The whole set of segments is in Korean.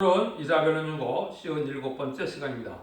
오늘은 이사별은 윤고 57번째 시간입니다.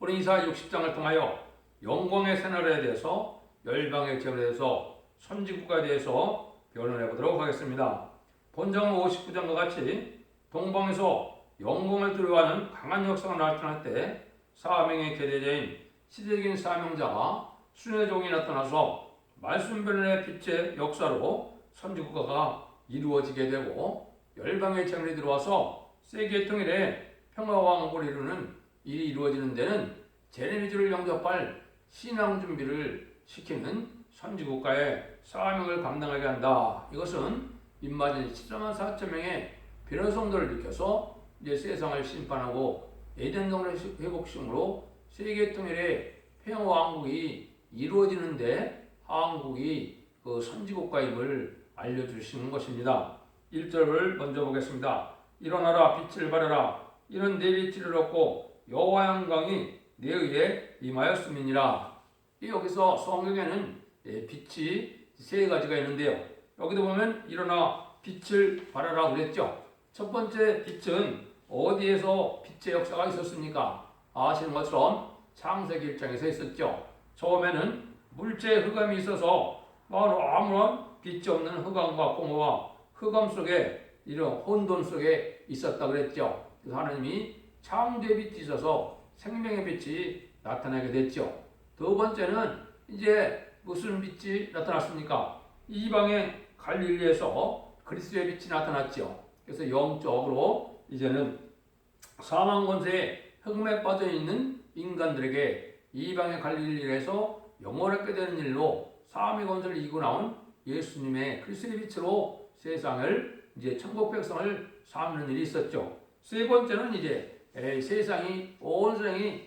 우리 이사 60장을 통하여 영광의 새나라에 대해서, 열방의 제물에 대해서, 선지국가에 대해서 변론해 보도록 하겠습니다. 본章 59장과 같이 동방에서 영광을 두려워하는 강한 역사가 나타날 때 사명의 계대자인 시대적인 사명자가 순의 종이 나타나서 말씀 변론의 빛의 역사로 선지국가가 이루어지게 되고, 열방의 제물이 들어와서 세계 통일에 평화와 왕국을 이루는 일이 이루어지는 데는 제네미주를 영접할 신앙 준비를 시키는 선지국가의 사명을 감당하게 한다. 이것은 입맞은 14만 4천 명의 변호성들을 일으켜서 이제 세상을 심판하고 에덴 동굴의 회복심으로 세계 통일의 평화 왕국이 이루어지는데 한국이 그 선지국가임을 알려주시는 것입니다. 1절을 먼저 보겠습니다. 일어나라, 빛을 발하라. 이는 내 빛을 얻고 여호와의 영광이 내 의에 임하였음이니라. 여기서 성경에는 빛이 세 가지가 있는데요. 여기도 보면 일어나 빛을 발하라 그랬죠. 첫 번째 빛은 어디에서 빛의 역사가 있었습니까? 아시는 것처럼 창세기 1장에서 있었죠. 처음에는 물체의 흑암이 있어서 아무런 빛이 없는 흑암과 공허와 흑암 속에 이런 혼돈 속에 있었다 그랬죠. 그래서 하나님이 창조의 빛이 있어서 생명의 빛이 나타나게 됐죠. 두 번째는 이제 무슨 빛이 나타났습니까? 이방의 갈릴리에서 그리스도의 빛이 나타났죠. 그래서 영적으로 이제는 사망 권세에 흑암에 빠져 있는 인간들에게 이방의 갈릴리에서 영원을 얻게 되는 일로 사망의 권세를 이기고 나온 예수님의 그리스도의 빛으로 세상을 이제 천국 백성을 삼는 일이 있었죠. 세 번째는 이제 세상이 온 세상이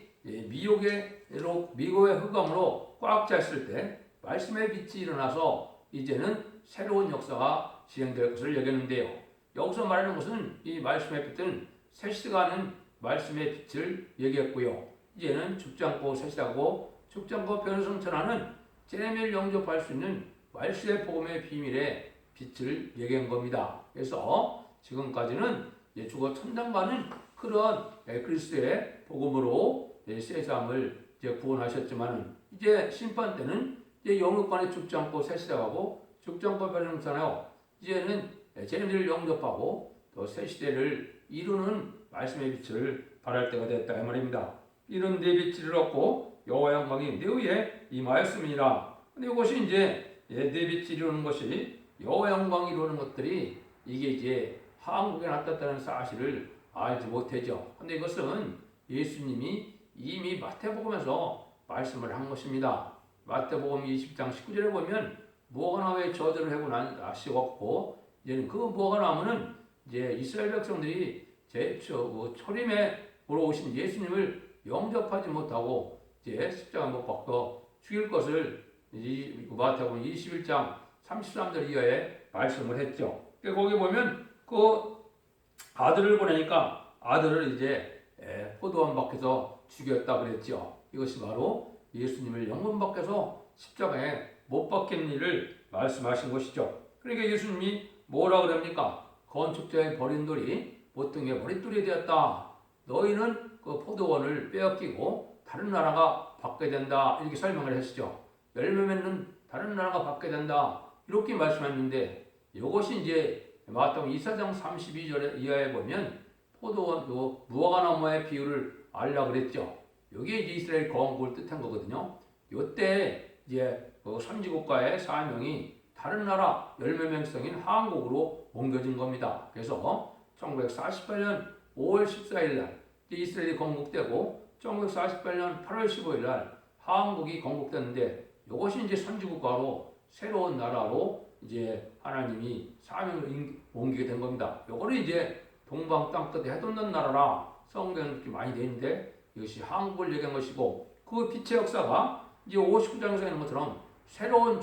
미혹의 흑암으로 꽉 차 있을 때 말씀의 빛이 일어나서 이제는 새로운 역사가 진행될 것을 여겼는데요. 여기서 말하는 것은 이 말씀의 빛은 새 시대가 하는 말씀의 빛을 얘기했고요. 이제는 죽지 않고 새 시대하고 죽지 않고 변성천하는 제네미를 영접할 수 있는 말씀의 복음의 비밀에 빛을 얘기한 겁니다. 그래서 지금까지는 죽어 천당 가는 그런 그리스도의 복음으로 세상을 이제 구원하셨지만 이제 심판 때는 이제 영육간에 죽지 않고 새 시대하고 죽지 않고 변형하여 이제는 제네미를 영접하고 또 새 시대를 이루는 말씀의 빛을 발할 때가 됐다 이 말입니다. 이런 내 빛을 얻고 여호와의 영광이 내 위에 임하였음이니라. 근데 이것이 이제 내 빛이 이루는 것이 여호와의 영광이 이루는 것들이 이게 이제 한국에 나타났다는 사실을 알지 못하죠. 근데 이것은 예수님이 이미 마태복음에서 말씀을 한 것입니다. 마태복음 20장 19절에 보면 무화과 나무에 저주를 하고 난 낫이 없고 이제는 그 무화과 나무는 이제 이스라엘 백성들이 초림에 보러 오신 예수님을 영접하지 못하고 이제 십자가 못 박혀 죽일 것을 마태복음 21장 33절 이하에 말씀을 했죠. 거기 보면 그 아들을 보내니까 아들을 이제 포도원 밖에서 죽였다 그랬죠. 이것이 바로 예수님을 영문 밖에서 십자가에 못 박힌 일을 말씀하신 것이죠. 그러니까 예수님이 뭐라 그럽니까? 건축자의 버린 돌이 보통의 머릿돌이 되었다. 너희는 그 포도원을 빼앗기고 다른 나라가 받게 된다. 이렇게 설명을 하시죠. 열매 맺는 다른 나라가 받게 된다. 이렇게 말씀했는데 이것이 이제 마태복음 2장 32절 이하에 보면 포도원 무화과 나무의 비유를 알라 그랬죠. 여기에 이제 이스라엘 거왕국을 뜻한 거거든요. 이때 이제 선지국가의 사명이 다른 나라 열매 맹성인 한국으로 옮겨진 겁니다. 그래서 1948년 5월 14일 날 이스라엘이 건국되고 1948년 8월 15일 날 한국이 건국됐는데 이것이 이제 선지국가로 새로운 나라로 이제 하나님이 사명을 옮기게 된 겁니다. 요거는 이제 동방 땅끝에 해돋는 나라라 성경에 이렇게 많이 되어 있는데 이것이 한국을 얘기한 것이고 그 빛의 역사가 이제 59장에서 있는 것처럼 새로운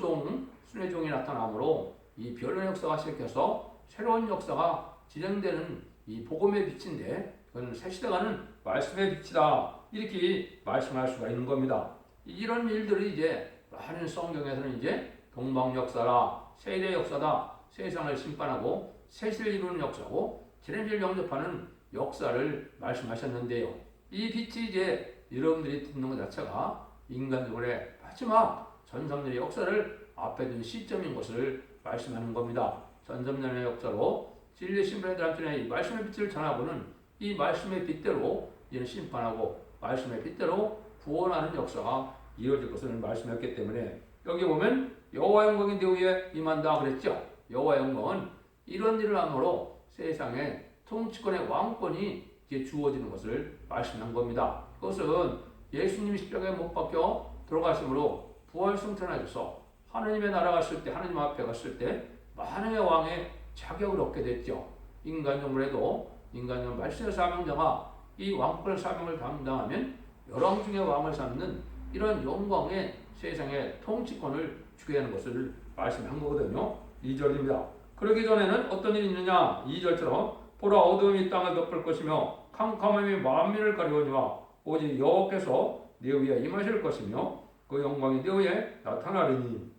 순의 종이 나타나므로 이 변론의 역사가 시작해서 새로운 역사가 진행되는 이 복음의 빛인데 그건 새 시대가는 말씀의 빛이다 이렇게 말씀할 수가 있는 겁니다. 이런 일들이 이제 많은 성경에서는 이제 동방 역사라 세대 역사다 세상을 심판하고 새 시대를 이루는 역사고 제네미를 영접하는 역사를 말씀하셨는데요. 이 빛이 이제 여러분들이 듣는 것 자체가 인간족의 마지막 전삼년의 역사를 앞에 둔 시점인 것을 말씀하는 겁니다. 전삼년의 역사로 진리 심판의 다람쥐의 이 말씀의 빛을 전하고는 이 말씀의 빛대로 이제는 심판하고 말씀의 빛대로 구원하는 역사가 이루어질 것을 말씀했기 때문에 여기 보면 여호와 영광이 네 위에 임한다 그랬죠. 여호와 영광은 이런 일을 함으로 세상에 통치권의 왕권이 이제 주어지는 것을 말씀한 겁니다. 그것은 예수님이 십자가에 못 박혀 돌아가심으로 부활 승천하셔서 하느님의 나라 갔을 때, 하느님 앞에 갔을 때 만왕의 왕의 자격을 얻게 됐죠. 인간정부에도 인간정 말씀의 사명자가 이 왕권의 사명을 담당하면 열왕 중의 왕을 삼는 이런 영광의 세상의 통치권을 주게 되는 것을 말씀한 거거든요. 2절입니다. 그러기 전에는 어떤 일이 있느냐? 2절처럼 보라 어둠이 땅을 덮을 것이며 캄캄함이 만민을 가리우니와 오직 여호와께서 네 위에 임하실 것이며 그 영광이 네 위에 나타나리니.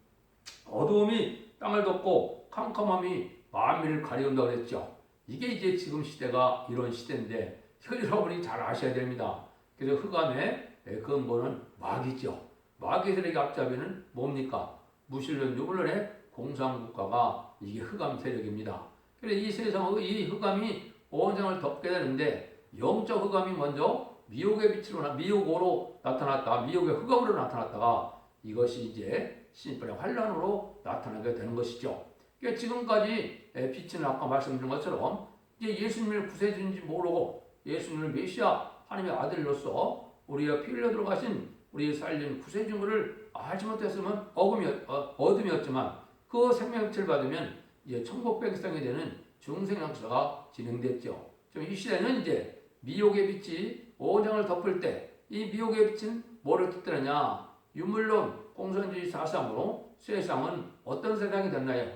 어두움이 땅을 덮고 캄캄함이 만민을 가리운다 그랬죠. 이게 이제 지금 시대가 이런 시대인데 여러분이 잘 아셔야 됩니다. 그래서 흑암의 근본은 마귀죠. 마귀 세력의 앞잡이는 뭡니까? 무신론 유불론의 공산국가가 이게 흑암 세력입니다. 그래서 이 세상 이 흑암이 온 세상을 덮게 되는데 영적 흑암이 먼저 미혹의 빛으로 미혹으로 나타났다, 미혹의 흑암으로 나타났다가 이것이 이제 심판의 환란으로 나타나게 되는 것이죠. 그러니까 지금까지 빛은 아까 말씀드린 것처럼 이제 예수님을 구세주인지 모르고 예수님을 메시아 하나님의 아들로서 우리가 피 흘려 들어가신 우리 살린 구세주인 것을 알지 못했으면 어둠이었지만 그 생명빛을 받으면 이제 천국 백성이 되는 중생 역사가 진행됐죠. 지금 이 시대는 이제 미혹의 빛이 온 세상을 덮을 때 이 미혹의 빛은 뭐를 뜻하느냐? 유물론 공산주의 사상으로 세상은 어떤 세상이 됐나요?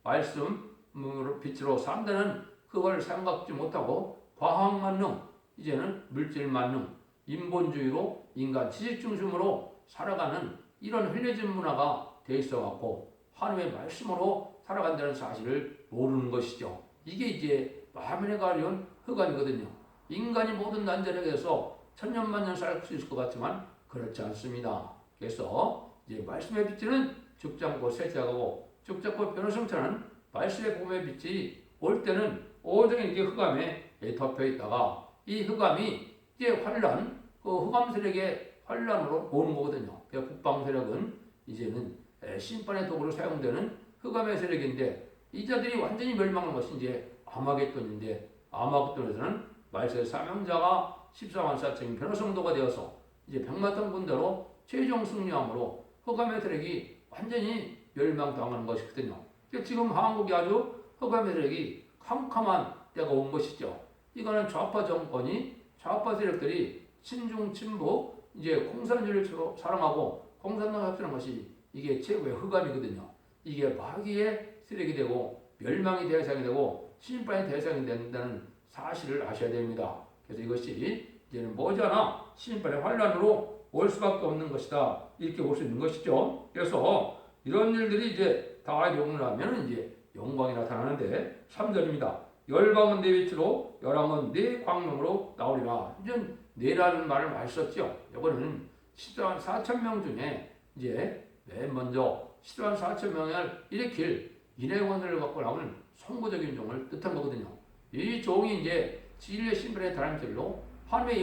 말씀으로 빛으로 산다는 그걸 생각지 못하고 과학 만능, 이제는 물질 만능, 인본주의로 인간 지식 중심으로 살아가는 이런 흘려진 문화가 돼 있어갖고 하나님의 말씀으로 살아간다는 사실을 모르는 것이죠. 이게 이제 만민에 가려운 흑암이거든요. 인간이 모든 난자력에서 천년만년 살 수 있을 것 같지만 그렇지 않습니다. 그래서 이제 말씀의 빛은 죽지 않고 쇠퇴하고 죽지 않고 변화성천한 말씀의 봄의 빛이 올 때는 온전히 이게 흑암에 덮여 있다가 이 흑암이 이제 환란, 그 흑암 세력의 환란으로 오는 거거든요. 북방 세력은 이제는 심판의 도구로 사용되는 흑암의 세력인데 이 자들이 완전히 멸망한 것이 이제 아마겟돈인데 아마겟돈에서는 말세의 사명자가 14만 4천이 변화성도가 되어서 이제 백마탄 군대로 최종 승리함으로 흑암의 세력이 완전히 멸망당하는 것이거든요. 지금 한국이 아주 흑암의 세력이 캄캄한 때가 온 것이죠. 이거는 좌파 정권이 좌파 세력들이 친중 친북 이제 공산주의를 사랑하고 공산당 합치는 것이 이게 최고의 흑암이거든요. 이게 마귀의 세력이 되고 멸망의 대상이 되고 심판의 대상이 된다는 사실을 아셔야 됩니다. 그래서 이것이 이제는 머지않아 심판의 환란으로 올 수밖에 없는 것이다. 이렇게 볼 수 있는 것이죠. 그래서 이런 일들이 이제 다 일어나면 이제 영광이 나타나는데 3절입니다. 열방은 내 빛으로 열왕은 내 광명으로 나오리라. 이제 내라는 말을 많이 썼죠. 이거는 14만 4천 명 중에 이제 맨 먼저 14만 4천 명을 일으킬 인해원을 갖고 나오는 선구적인 종을 뜻한 거거든요. 이 종이 이제 진리의 신분의 다람쥐로 하나님의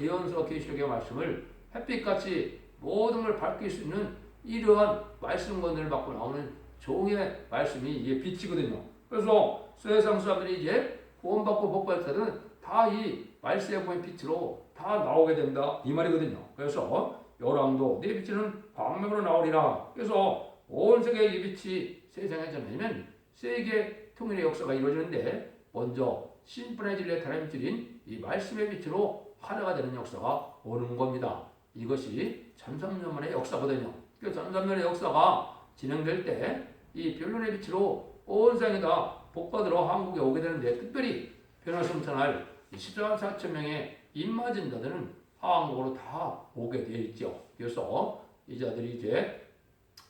예언서 계시록의 말씀을 햇빛같이 모든 걸 밝힐 수 있는 이러한 말씀권을 받고 나오는 종의 말씀이 이게 빛이거든요. 그래서 세상 사람들이 이제 구원받고 복받을 때는 다 이 말씀의 보인 빛으로 다 나오게 된다 이 말이거든요. 그래서 열왕도 내 빛은 광명으로 나오리라. 그래서 온 세계의 이 빛이 세상에 전해지면 세계 통일의 역사가 이루어지는데 먼저 심판의 진리의 다람쥐인 이 말씀의 빛으로 하나가 되는 역사가 오는 겁니다. 이것이 전삼년만의 역사거든요. 그 전삼년의 역사가 진행될 때 이 변론의 빛으로 온 세상이 다 복받으러 한국에 오게 되는데 특별히 변화성천할 14만 4천 명의 입맞은 자들은 한국으로 다 오게 되어 있죠. 그래서 이 자들이 이제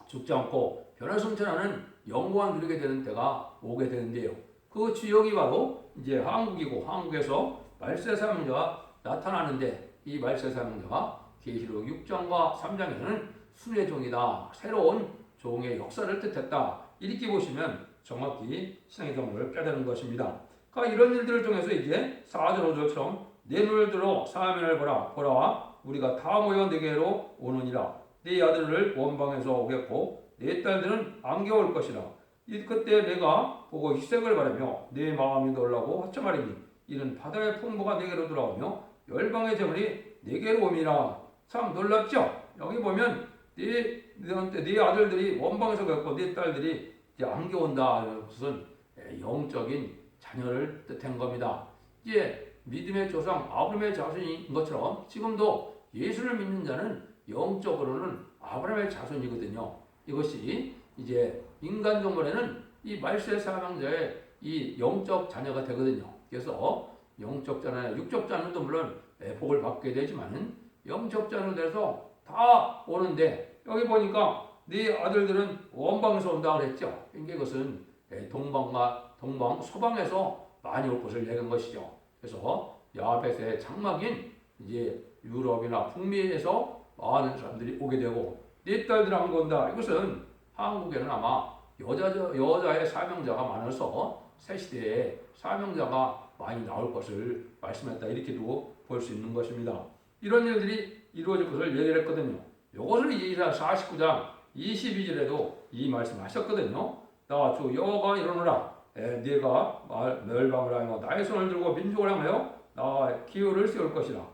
죽지 않고 변화성천하는 영광을 누리게 되는 때가 오게 되는데요. 그 지역이 바로 이제 한국이고 한국에서 말세 사명자가 나타나는데 이 말세 사명자가 계시록 6장과 3장에서는 순의 종이다. 새로운 종의 역사를 뜻했다. 이렇게 보시면 정확히 신앙의 경험을 깨닫는 것입니다. 그러니까 이런 일들을 통해서 이제 4절 5절처럼 내 눈을 들어 사면을 보라 우리가 다 모여 내게로 오느니라. 네 아들을 원방에서 오겠고 네 딸들은 안겨올 것이라. 그때 내가 보고 희색을 바라며 내 마음이 놀라고 화청하리니 이는 바다의 풍부가 내게로 돌아오며 열방의 재물이 내게로 옴이라. 참 놀랍죠? 여기 보면 네 아들들이 원방에서 오겠고 네 딸들이 이제 안겨온다. 그것은 영적인 자녀를 뜻한 겁니다. 이제 믿음의 조상 아브라함의 자손인 것처럼 지금도 예수를 믿는 자는 영적으로는 아브라함의 자손이거든요. 이것이 이제 인간 동물에는 이 말세 사명자의 이 영적 자녀가 되거든요. 그래서 영적 자녀, 육적 자녀도 물론 복을 받게 되지만은 영적 자녀 돼서 다 오는데 여기 보니까 네 아들들은 원방에서 온다 그랬죠. 그러니까 이것은 동방, 서방에서 많이 올 것을 얘기한 것이죠. 그래서 야벳의 장막인 이제 유럽이나 북미에서 많은 사람들이 오게 되고 네 딸들 안 온다. 이것은 한국에는 아마 여자의 사명자가 많아서 새 시대에 사명자가 많이 나올 것을 말씀했다. 이렇게도 볼 수 있는 것입니다. 이런 일들이 이루어질 것을 얘기를 했거든요. 이것을 이제 49장 22절에도 이 말씀하셨거든요. 나 주 여호와가 이르노라. 네가 멸방을 하며 나의 손을 들고 민족을 하며 나 기후를 세울 것이라.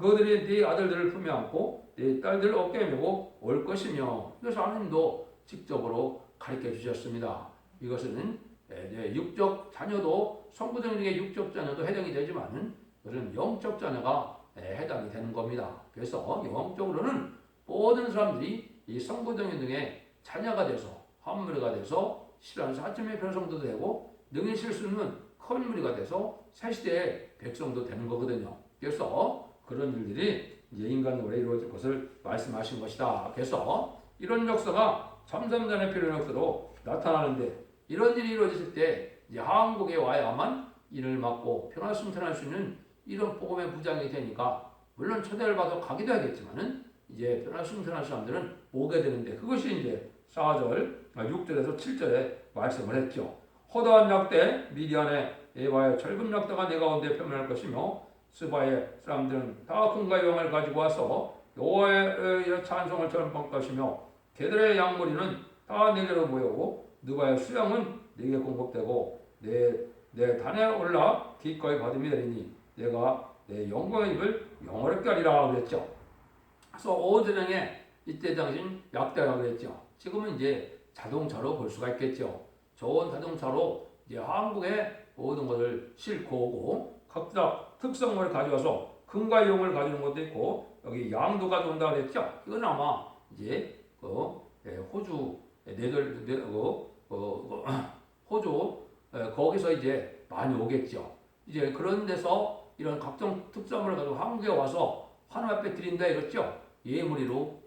그들이 네 아들들을 품에 안고 네 딸들을 어깨에 메고 올 것이며. 이것을 하나님도 직접으로 가르쳐 주셨습니다. 이것은 육적 자녀도 성부적인 육적 자녀도 해당이 되지만 그것은 영적 자녀가 해당이 되는 겁니다. 그래서 영적으로는 모든 사람들이 이 성부적인 등의 자녀가 돼서 한무리가 돼서 실한 사점의 별성도 되고 능히 실수는 큰 무리가 돼서 새시대의 백성도 되는 거거든요. 그래서 그런 일들이 이제 인간으로 이루어질 것을 말씀하신 것이다. 그래서 이런 역사가 참삼단의 필요한 역사로 나타나는데 이런 일이 이루어졌을 때 이제 한국에 와야만 이를 막고 평화승천할 수 있는 이런 복음의 무장이 되니까 물론 초대를 받아 가기도 하겠지만은 이제 평화승천할 사람들은 오게 되는데 그것이 이제 4절, 6절에서 7절에 말씀을 했죠. 허다한 약대 미디안의 에바의 철금 약대가 내 가운데 표면할 것이며 스바의 사람들은 다 금과 영을 가지고 와서 여호와의 찬송을 전할 것이며 개들의 양머리는 다 내게로 모여오고 느바의 수양은 내게 공급되고 내 단에 올라 기꺼이 받음이 되리니 내가 내 영광의 입을 영어롭게 하리라 그랬죠. 그래서 5전형에 이때 당시 약대라고 그랬죠. 지금은 이제 자동차로 볼 수가 있겠죠. 좋은 자동차로 이제 한국의 모든 것을 싣고 오고 각각 특성을 가져와서 금과 용을 가져오는 것도 있고 여기 양도 가져온다 그랬죠. 이건 아마 이제 호주 호주 거기서 이제 많이 오겠죠. 이제 그런 데서 이런 각종 특성을 가지고 한국에 와서 하나님 앞에 드린다 이랬죠. 예물로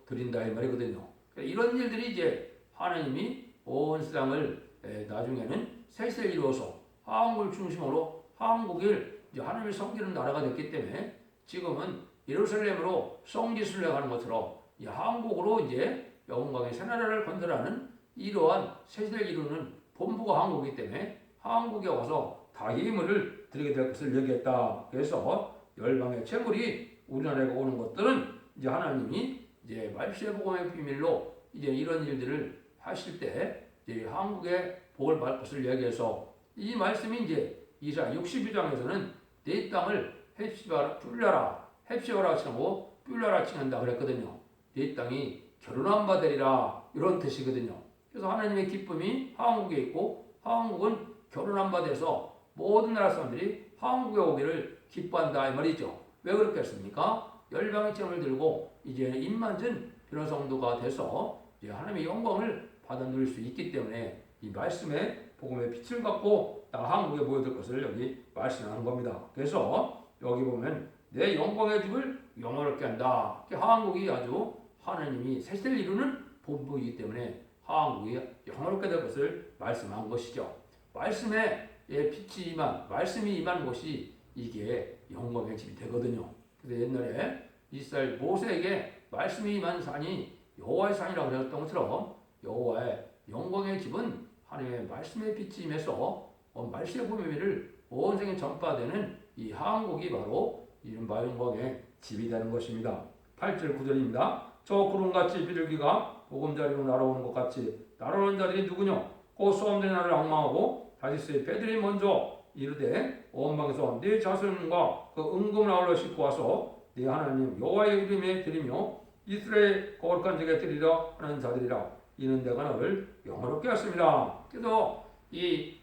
드린다 이 말이거든요. 이런 일들이 이제 하나님이 온 세상을 나중에는 셋을 이루어서 한국을 중심으로 한국을 이제 하나님의 섬기는 나라가 됐기 때문에 지금은 예루살렘으로 성지순례 가는 것처럼 이 한국으로 이제 영광의 새나라를 건설하는 이러한 셋을 이루는 본부가 한국이기 때문에 한국에 와서 다 예물을 드리게 될 것을 얘기했다. 그래서 열방의 재물이 우리나라에 오는 것들은 이제 하나님이 이제 말세 복음의 비밀로 이제 이런 일들을 하실 때 이제 한국의 복을 받을 것을 얘기해서 이 말씀이 이제 이사 62장에서는 내 땅을 헵시바라 칭하고 뿔라라 칭한다 그랬거든요. 내 땅이 결혼한 바 되리라 이런 뜻이거든요. 그래서 하나님의 기쁨이 한국에 있고 한국은 결혼한 바 돼서 모든 나라 사람들이 한국에 오기를 기뻐한다 이 말이죠. 왜 그렇겠습니까? 열방의 점을 들고 이제 임만진 변호성도가 돼서 이제 하나님의 영광을 받아 누릴 수 있기 때문에 이 말씀의 복음의 빛을 갖고 다 한국에 모여들 것을 여기 말씀하는 겁니다. 그래서 여기 보면 내 영광의 집을 영화롭게 한다. 한국이 아주 하나님이 세세를 이루는 본부이기 때문에 한국이 영화롭게 될 것을 말씀한 것이죠. 말씀의 빛이 말씀이 임한 곳이 이게 영광의 집이 되거든요. 그래서 옛날에 이스라엘 모세에게 말씀이 임한 산이 여호와의 산이라고 그랬던 것처럼 여호와의 영광의 집은 하나님의 말씀의 빛이 임해서 말씀의 보배를 온 세계에 전파되는 이 한국이 바로 이른바 영광의 집이 되는 것입니다. 8절 9절입니다. 저 구름같이 비둘기가 보금자리로 날아오는 것 같이 날아오는 자들이 누구냐? 곧 소돔들이 나를 앙망하고 다시스의 배들이 먼저 이르되 원방에서 네 자손과 그 은금을 아울러 싣고 와서 네 하나님 여호와의 이름에 드리며 이스라엘 거룩한 자에게 드리라 하는 자들이라. 이는 내가 너를 영화롭게 하였습니다. 그래서 이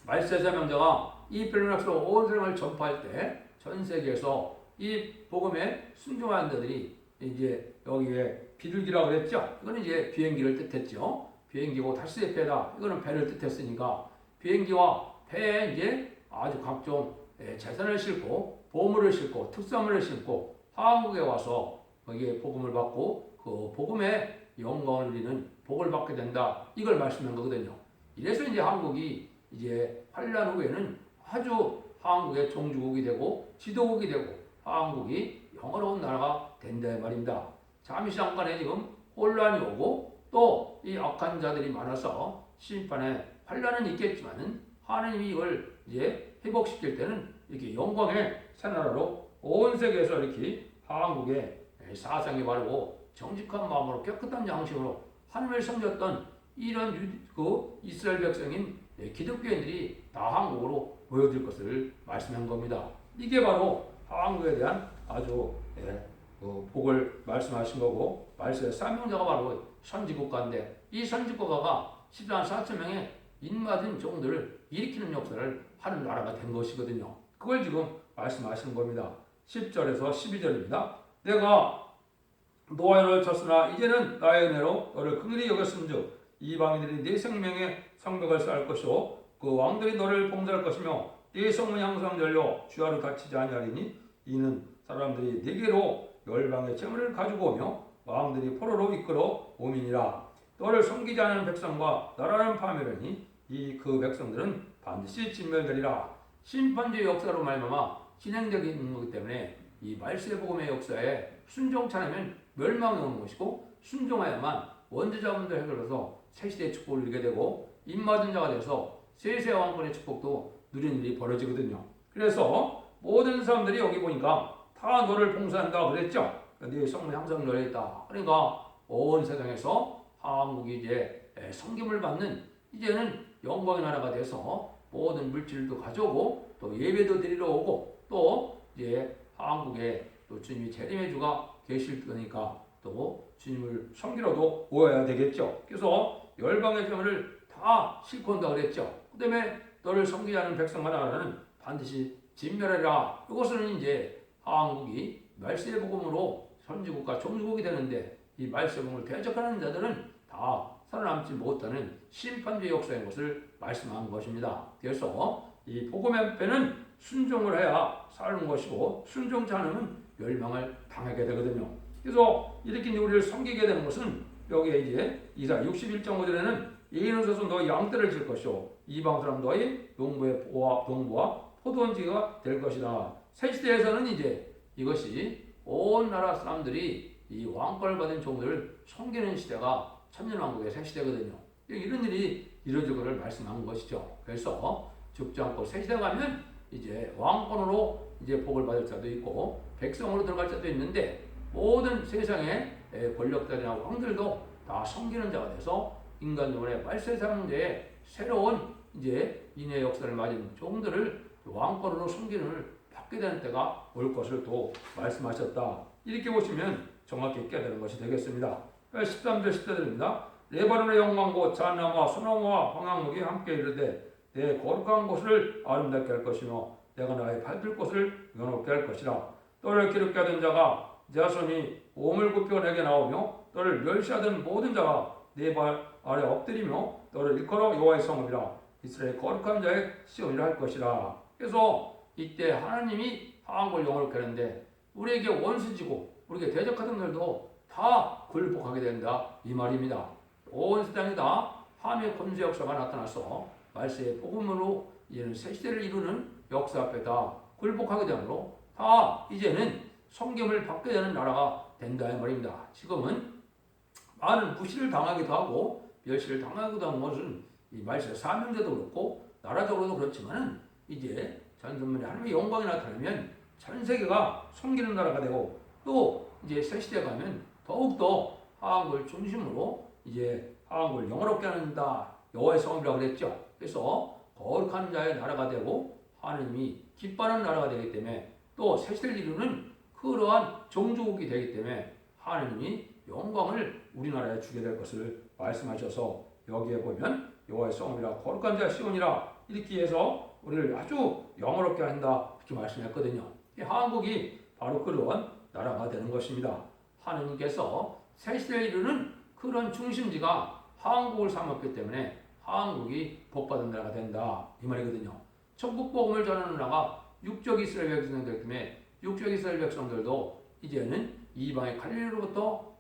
말세자 명자가 이 벨루락스로 온 세상을 전파할 때 전 세계에서 이 복음에 순종하는 자들이 이제 여기에 비둘기라고 그랬죠. 이거는 이제 비행기를 뜻했죠. 비행기고 다시의 배다. 이거는 배를 뜻했으니까 비행기와 배에 이제 아주 각종 재산을 싣고 보물을 싣고 특산물을 싣고 한국에 와서 거기에 복음을 받고 그 복음의 영광을 누리는 복을 받게 된다. 이걸 말씀한 거거든요. 이래서 이제 한국이 이제 환란 후에는 아주 한국의 종주국이 되고 지도국이 되고 한국이 영화로운 나라가 된다 말입니다. 잠시 잠깐에 지금 혼란이 오고 또 이 악한 자들이 많아서 심판에 환란은 있겠지만은 하나님이 이걸 이제 회복시킬 때는 이렇게 영광의 새나라로 온 세계에서 이렇게 한국의 사상이 바르고 정직한 마음으로 깨끗한 양심으로 하나님을 섬겼던 이런 그 이스라엘 백성인 기독교인들이 다 한국으로 모여들 것을 말씀한 겁니다. 이게 바로 한국에 대한 아주 복을 말씀하신 거고 말씀의 사명자가 바로 선지국가인데 이 선지국가가 14만 4천 명의 인맞은 종들을 일으키는 역사를 하는 나라가 된 것이거든요. 그걸 지금 말씀하시는 겁니다. 10절에서 12절입니다. 내가 노아의 너를 쳤으나 이제는 나의 은혜로 너를 긍휼히 여겼은즉 이방인들이 네 생명의 성벽을 쌓을 것이요 그 왕들이 너를 봉사할 것이며 네 성문이 항상 열려 주야로 닫히지 아니하리니 이는 사람들이 네게로 열방의 재물을 가지고 오며 왕들이 포로로 이끌어 오민이라. 너를 섬기지 않은 백성과 나라는 파멸하니 이 그 백성들은 반드시 진멸되리라. 심판주의 역사로 말미암아 진행되는 것이기 때문에 이 말세 복음의 역사에 순종치 않으면 멸망이 오는 것이고 순종하야만 원죄자분들 해결해서 새시대의 축복을 누리게 되고 입맞은 자가 돼서 세세 왕권의 축복도 누리는 일이 벌어지거든요. 그래서 모든 사람들이 여기 보니까 다 너를 봉사한다 그랬죠. 네 성문이 항상 열려있다. 그러니까 온 세상에서 한국이 이제 섬김을 받는 이제는 영광의 나라가 돼서 모든 물질도 가져오고 또 예배도 드리러 오고 또 이제 한국에 또 주님이 재림의 주가 계실 거니까 또 주님을 섬기러도 오야 되겠죠. 그래서 열방의 재물을 다 싣고 온다 그랬죠. 그 다음에 너를 섬기지 않은 백성과 나라는 반드시 진멸하리라. 이것은 이제 한국이 말세의 복음으로 선지국과 종주국이 되는데 이 말세의 복음을 대적하는 자들은 다 살아남지 못하는 심판주의 역사인 것을 말씀한 것입니다. 그래서 이 복음의 배는 순종을 해야 사는 것이고 순종치 않으면 멸망을 당하게 되거든요. 그래서 이렇게 우리를 섬기게 되는 것은 여기에 이제 이사 61.5절에는 이는 서서 너희 양떼를 질 것이요 이방 사람 너희 농부의 동부와 포도원지가 될 것이다. 새 시대에서는 이제 이것이 온 나라 사람들이 이 왕권을 받은 종들을 섬기는 시대가 천년왕국의 새 시대거든요. 이런 일이 이루어질 것을 말씀한 것이죠. 그래서 죽지 않고 새 시대 가면 이제 왕권으로 이제 복을 받을 자도 있고 백성으로 들어갈 자도 있는데 모든 세상의 권력자들이나 왕들도 다 섬기는 자가 돼서 인간 영혼의 말세상대의 새로운 이제 인의 역사를 맞은 종들을 왕권으로 섬기는 받게 되는 때가 올 것을 또 말씀하셨다. 이렇게 보시면 정확히 깨달은 것이 되겠습니다. 13절 10절입니다. 레바논의 영광고 잣나무와 소나무와 황양목이 함께 이르되 내 거룩한 곳을 아름답게 할 것이며 내가 나의 밟을 곳을 영롭게 할 것이라. 너를 기롭게 하던 자가 자손이 몸을 굽혀 내게 나오며 너를 멸시하던 모든 자가 내 발 아래 엎드리며 너를 일컬어 여호와의 성읍이라 이스라엘 거룩한 자의 시온이라 할 것이라. 그래서 이때 하나님이 한국을 영원롭게 하는데 우리에게 원수지고 우리에게 대적하던 들도 다 굴복하게 된다 이 말입니다. 온 세상이 다 하나님의 권세 역사가 나타나서 말세의 복음으로 이제는 새 시대를 이루는 역사 앞에 다 굴복하게 되므로 다 이제는 섬김을 받게 되는 나라가 된다 이 말입니다. 지금은 많은 무시를 당하기도 하고 멸시를 당하기도 하는 것은 이 말세 사명제도 그렇고 나라적으로도 그렇지만은 이제 전선문에 하나님의 영광이 나타나면 전 세계가 섬기는 나라가 되고 또 이제 새 시대 가면 더욱더 하나님을 중심으로 이제 하나님을 영화롭게 한다. 여호와의 성이라고 그랬죠. 그래서 거룩한 자의 나라가 되고 하나님이 기뻐하는 나라가 되기 때문에 또 새 시대를 이루는 그러한 종주국이 되기 때문에 하나님이 영광을 우리나라에 주게 될 것을 말씀하셔서 여기에 보면 여호와의 성이라 거룩한 자 시온이라 이렇게 해서 우리를 아주 영화롭게 한다 이렇게 말씀했거든요. 한국이 바로 그런 나라가 되는 것입니다. 하느님께서 새 시대를 이루는 그런 중심지가 한국을 삼았기 때문에 한국이 복받은 나라가 된다 이 말이거든요. 천국 복음을 전하는 나라가 육적 이스라엘 백성들 때문에 육적 이스라엘 백성들도 이제는 이방의 갈릴리로부터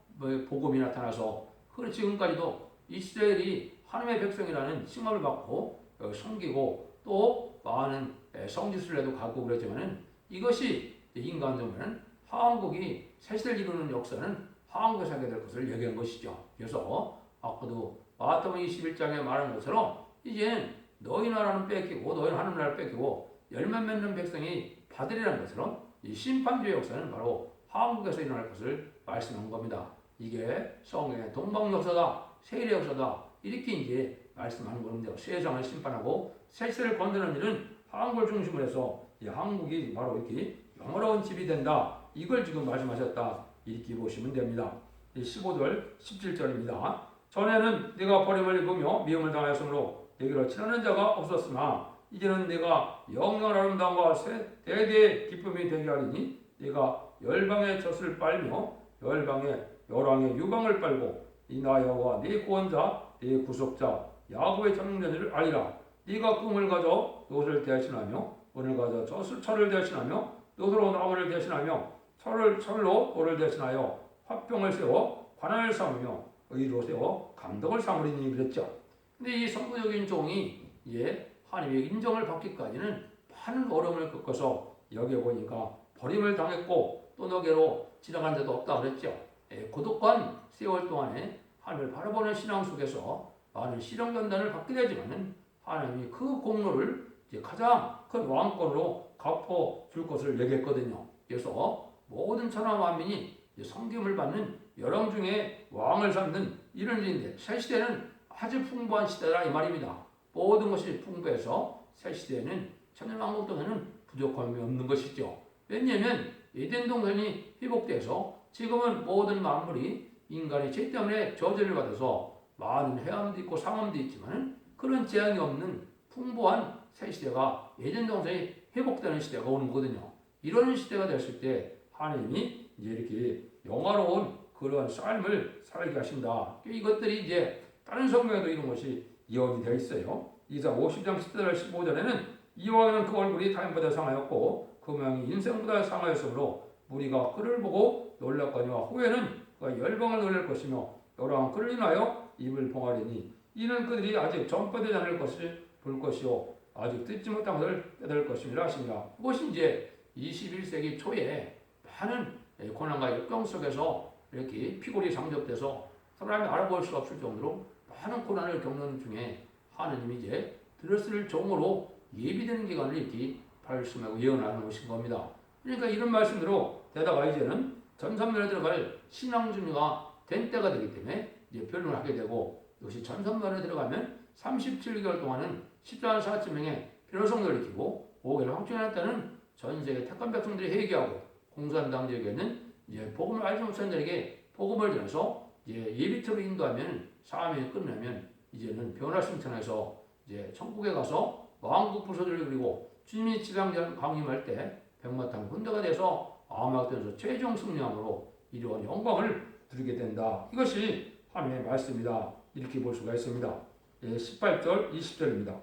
복음이 나타나서 그 지금까지도 이스라엘이 하나님의 백성이라는 칭함을 받고 섬기고 또 많은 성지순례도 해도 가고 그랬지만은 이것이 인간적으로는 한국이 새 시대를 이루는 역사는 한국에서 하게 될 것을 얘기한 것이죠. 그래서 아까도 마태복음 21장에 말한 것처럼 이제는 너희 나라는 뺏기고 너희 하는 나라를 뺏기고 열매 맺는 백성이 받으리라는 것처럼 이 심판주의 역사는 바로 한국에서 일어날 것을 말씀한 겁니다. 이게 성경의 동방 역사다, 세일의 역사다 이렇게 이제 말씀하는 겁니다. 세상을 심판하고 새 시대를 건드는 일은 한국을 중심으로 해서 이 한국이 바로 이렇게 영화로운 집이 된다. 이걸 지금 말씀하셨다. 이렇게 보시면 됩니다. 15절 17절입니다. 전에는 네가 버림을 입으며 미움을 당하였으므로 내게로 친하는 자가 없었으나 이제는 내가 영원한 아름다움과 대대의 기쁨이 되게 하리니 네가 열방의 젖을 빨며 열왕의 유방을 빨고 이 나 여호와 네 구원자 네 구속자 야곱의 전능자를 알리라. 네가 꿈을 가져 노를 대신하며 은을 가져 철을 대신하며 노로 나무를 대신하며 철로 돌을 대신하여 화병을 세워 관한을 삼으며 의로 세워 감독을 삼으리니 그랬죠. 근데 이 선구적인 종이 하나님의 인정을 받기까지는 많은 어려움을 겪어서 여기에 보니까 버림을 당했고 또 너게로 지나간 자도 없다 그랬죠. 고독한 세월 동안에 하나님을 바라보는 신앙 속에서 많은 시련 견단을 받게 되지만은 하나님이 그 공로를 가장 큰 왕권으로 갚아줄 것을 얘기했거든요. 그래서 모든 천하 만민이 섬김을 받는 여러 중에 왕을 삼는 이런 일인데 새 시대는 아주 풍부한 시대라 이 말입니다. 모든 것이 풍부해서 새 시대에는 천년왕국 동안은 부족함이 없는 것이죠. 왜냐하면 에덴 동산이 회복돼서 지금은 모든 만물이 인간의 죄 때문에 저주를 받아서 많은 해함도 있고 상함도 있지만 그런 재앙이 없는 풍부한 새 시대가 에덴 동산이 회복되는 시대가 오는 거거든요. 이런 시대가 됐을 때 하나님이 이제 이렇게 영화로운 그런 삶을 살게 하신다. 이것들이 이제 다른 성경에도 이런 것이 예언이 되어 있어요. 이사 50장 10절 15절에는 이왕에는 그 얼굴이 타인보다 상하였고 그 모양이 인생보다 상하였으므로 무리가 그를 보고 놀랐거니와 후에는 그가 열방을 놀랄 것이며 여러 그를 인하여 입을 봉하리니 이는 그들이 아직 전파되지 않을 것을 볼 것이요 아직 듣지 못한 것을 깨달을 것임이라 하십니다. 그것이 이제 21세기 초에 많은 고난과 역경 속에서 이렇게 피골이 상접돼서 사람이 알아볼 수 없을 정도로 많은 고난을 겪는 중에 하느님이 이제 들었을 종으로 예비되는 기간을 이렇게 말씀하고 예언하는 것인 겁니다. 그러니까 이런 말씀대로 되다가 이제는 전선면에 들어갈 신앙 준비가 된 때가 되기 때문에 이제 변론을 하게 되고 역시 전선면에 들어가면 37개월 동안은 14만 4천 명의 변호성들을 일으키고 5개월 황충할 때는 전 세계 택한 백성들이 회개하고 공산당 지역에는 이제 복음을 알지 못한 자에게 복음을 전해서 이제 예비트로 인도하면 사람이 끝나면 이제는 변화 승천해서 이제 천국에 가서 왕국 부서들을 그리고 주님이 지상전 강림할 때 백마탄 군대가 돼서 아마겟에서 최종 승리함으로 이러한 영광을 누리게 된다. 이것이 하나님의 말씀이다. 이렇게 볼 수가 있습니다. 18절 20절입니다.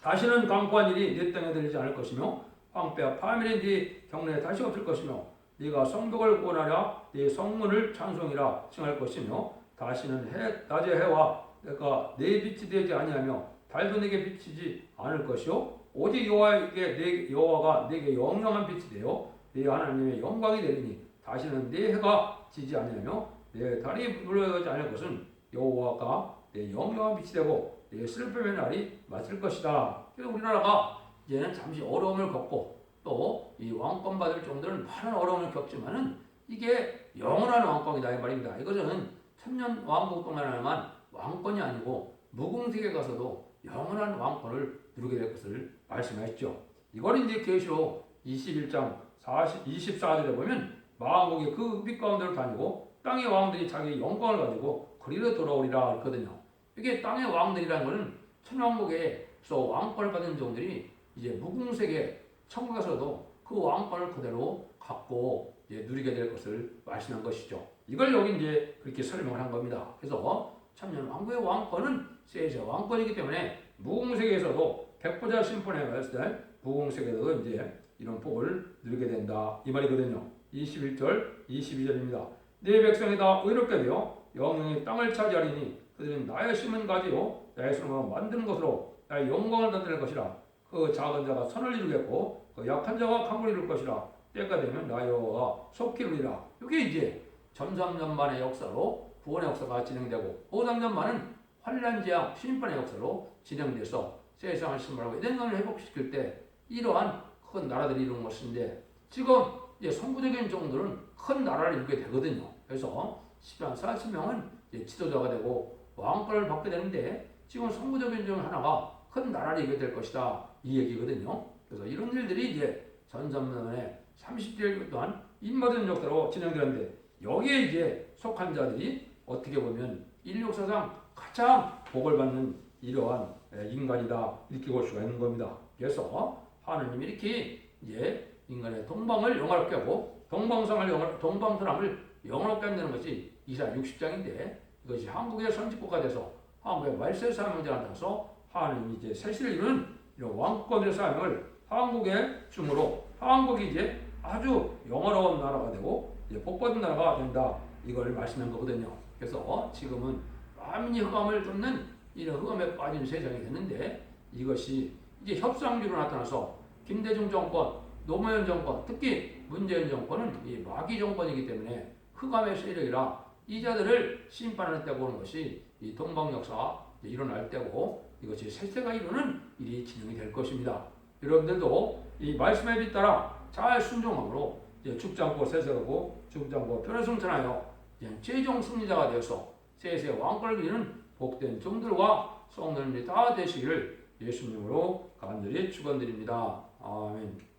다시는 강포한 일이 네 땅에 들리지 않을 것이며 황폐와 파멸이 네 경내에 다시 없을 것이며 네가 성벽을 구원하랴 네 성문을 찬송이라 칭할 것이며 다시는 낮의 해와 내가 내 빛이 되지 아니하며 달도 내게 비치지 않을 것이요 오직 여호와가 내게 영영한 빛이 되어 내 하나님의 영광이 되리니 다시는 내 해가 지지 아니하며 내 달이 물러가지 않을 것은 여호와가 내 영영한 빛이 되고 내 슬픔의 날이 맞을 것이다. 그래서 우리나라가 이제는 잠시 어려움을 겪고 또 이 왕권 받을 정도는 많은 어려움을 겪지만은 이게 영원한 왕권이다 이 말입니다. 이것은 천년 왕국동안 하나만 왕권이 아니고 무궁세계 가서도 영원한 왕권을 누리게 될 것을 말씀하셨죠. 이걸 이제 계시록 21장 24절에 보면 만국이 그 빛 가운데로 다니고 땅의 왕들이 자기 영광을 가지고 그리로 돌아오리라 했거든요. 이게 땅의 왕들이라는 것은 천왕국에서 왕권을 받은 종들이 이제 무궁세계 천국에서도 그 왕권을 그대로 갖고 이제 누리게 될 것을 말씀한 것이죠. 이걸 여기 이제 그렇게 설명을 한 겁니다. 그래서 천년 왕국의 왕권은 세세 왕권이기 때문에 무궁세계에서도 백보자 심판에 갔을 때 무궁세계에서도 이제 이런 복을 누리게 된다 이 말이거든요. 21절 22절입니다. 내 백성이 다 의롭게 되어 영영이 땅을 차지하리니 그들은 나의 심은 가지요 나의 손으로 만드는 것으로 나의 영광을 나타낼 것이라. 그 작은 자가 선을 이루겠고 그 약한 자가 강을 이룰 것이라. 때가 되면 나 여호와가 속히 이루리라. 이게 이제 전삼년만의 역사로 구원의 역사가 진행되고 오삼년만은 환난재앙 심판의 역사로 진행돼서 세상을 신발하고 에덴강을 회복시킬 때 이러한 큰 나라들이 이루는 것인데 지금 이제 선구적인 종들은 큰 나라를 이루게 되거든요. 그래서 10만 40명은 지도자가 되고 왕권을 받게 되는데 지금 선구적인 종 하나가 큰 나라를 이루게 될 것이다 이 얘기거든요. 그래서 이런 일들이 이제 전삼년에 30일 동안 인모된 역사로 진행되는데 여기에 이제 속한 자들이 어떻게 보면 인류 역사상 가장 복을 받는 이러한 인간이다 이렇게 볼 수가 있는 겁니다. 그래서 하느님이 이렇게 이제 인간의 동방을 영화롭게 하고 동방사람을 영화롭게 한다는 것이 이사 60장인데 이것이 한국의 선지국가 돼서 한국의 말세 사명자가 돼서 하느님이 이제 세시를 이루는 이런 왕권의 사명을 한국에 주므로 한국이 이제 아주 영화로운 나라가 되고 이제 복받은 나라가 된다 이걸 말씀한 거거든요. 그래서 지금은 만민이 흑암을 쫓는 이런 흑암에 빠진 세상이 됐는데 이것이 이제 협상주로 나타나서 김대중 정권, 노무현 정권, 특히 문재인 정권은 이 마귀 정권이기 때문에 흑암의 세력이라 이 자들을 심판할 때 보는 것이 이 동방 역사가 일어날 때고 이것이 세세가 이루는 일이 진행이 될 것입니다. 여러분들도 이 말씀에 뒤따라 잘 순종함으로 죽지 않고 세세하고 죽지 않고 편을승천하여 최종 승리자가 되어서 세세 왕권을 이루는 복된 종들과 성도님들이 다 되시기를 예수님으로 간절히 축원드립니다. 아멘.